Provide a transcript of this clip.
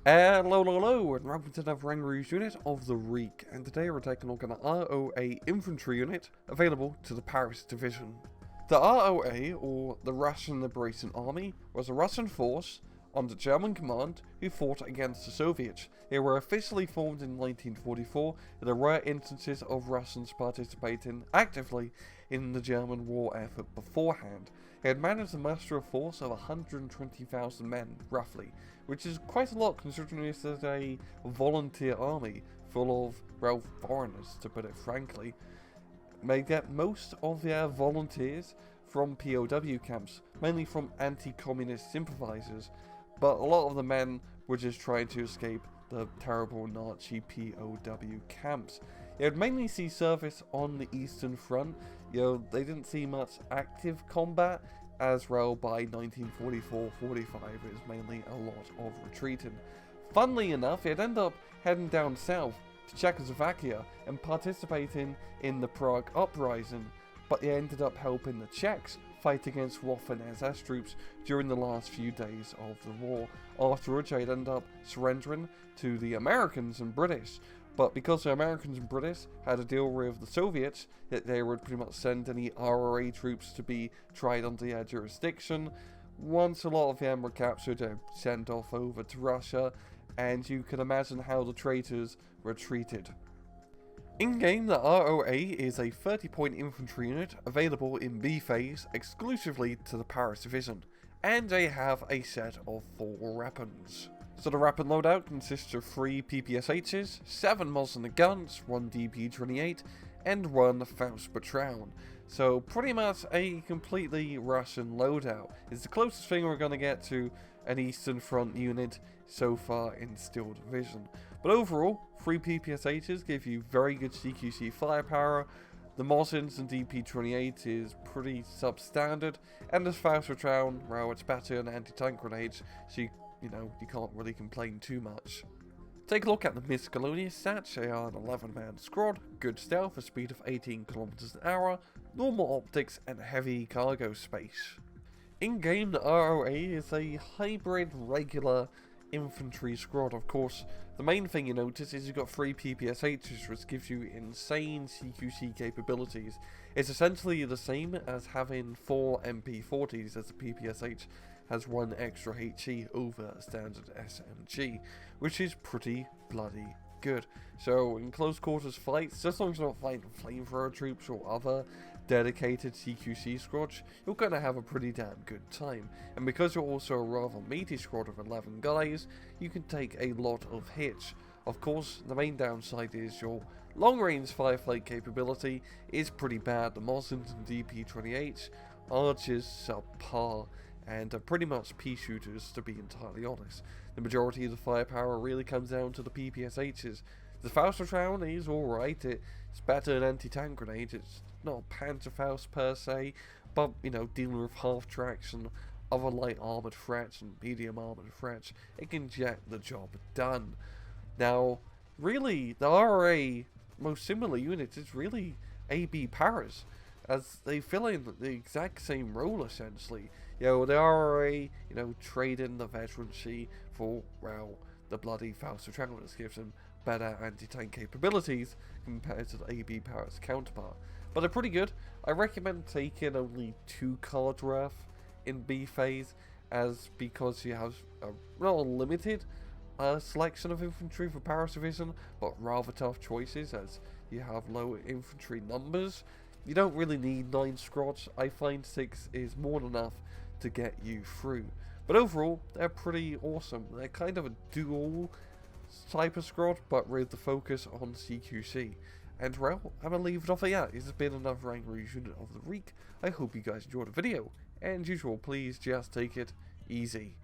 Hello, hello, and welcome to another Rangaroos unit of the week, and today we're taking a look at an R.O.A. infantry unit available to the Paris division. The R.O.A., or the Russian Liberation Army, was a Russian force under German command who fought against the Soviets. They were officially formed in 1944, in the rare instances of Russians participating actively in the German war effort beforehand. They had managed to muster a force of 120,000 men, roughly, which is quite a lot considering this is a volunteer army full of, well, foreigners, to put it frankly. They get most of their volunteers from POW camps, mainly from anti-communist sympathizers, but a lot of the men were just trying to escape the terrible Nazi POW camps. They would mainly see service on the Eastern Front. They didn't see much active combat, as well by 1944-45 it was mainly a lot of retreating. Funnily enough, they'd end up heading down south to Czechoslovakia and participating in the Prague Uprising, but they ended up helping the Czechs fight against Waffen SS troops during the last few days of the war. Afterwards, they'd end up surrendering to the Americans and British, but because the Americans and British had a deal with the Soviets that they would pretty much send any R.O.A. troops to be tried under their jurisdiction, once a lot of them were captured, they were sent off over to Russia, and you can imagine how the traitors were treated. In-game, the R.O.A. is a 30-point infantry unit available in B phase exclusively to the Paris division, and they have a set of 4 weapons. So the weapon loadout consists of 3 PPSHs, 7 mods in the guns, 1 DP-28, and 1 Faust Patron. So pretty much a completely Russian loadout. It's the closest thing we're going to get to an Eastern Front unit so far in Steel Division. But overall, 3 PPSHs give you very good CQC firepower. The Mossins and DP-28 is pretty substandard, and the Faust Patron, well, it's better than anti-tank grenades, so you can't really complain too much. Take a look at the miscellaneous stats. They are an 11-man squad, good stealth, a speed of 18 km an hour, normal optics, and heavy cargo space. In-game, the R.O.A. is a hybrid regular infantry squad. Of course, the main thing you notice is you've got 3 PPSHs, which gives you insane CQC capabilities. It's essentially the same as having 4 MP40s, as a PPSH has 1 extra HE over a standard SMG, which is pretty bloody good. So in close quarters fights, just as long as you're not fighting flamethrower troops or other dedicated CQC squads, you're going to have a pretty damn good time. And because you're also a rather meaty squad of 11 guys, you can take a lot of hits. Of course, the main downside is your long-range fireflight capability is pretty bad. The Mossins and DP-28 are just subpar, and are pretty much pea shooters, to be entirely honest. The majority of the firepower really comes down to the PPSHs. The Faust Patron is alright, it's better than anti-tank grenades. It's not a Panzerfaust per se, but dealing with half tracks and other light armoured threats and medium armoured threats, it can get the job done. Now, really, the R.O.A. most similar unit is really AB Paris, as they fill in the exact same role essentially. The R.O.A., trading the veterancy for, well, the bloody Faust Patron, which gives them better anti-tank capabilities compared to the AB Paris counterpart. But they're pretty good. I recommend taking only 2 cards worth in B phase, because you have not a limited selection of infantry for Paris division, but rather tough choices as you have low infantry numbers. You don't really need 9 squads. I find 6 is more than enough to get you through. But overall, they're pretty awesome. They're kind of a dual type of squad, but with the focus on CQC. And well, I'm gonna leave it off here. This has been another Rangaroos unit of the week. I hope you guys enjoyed the video, and as usual, please just take it easy.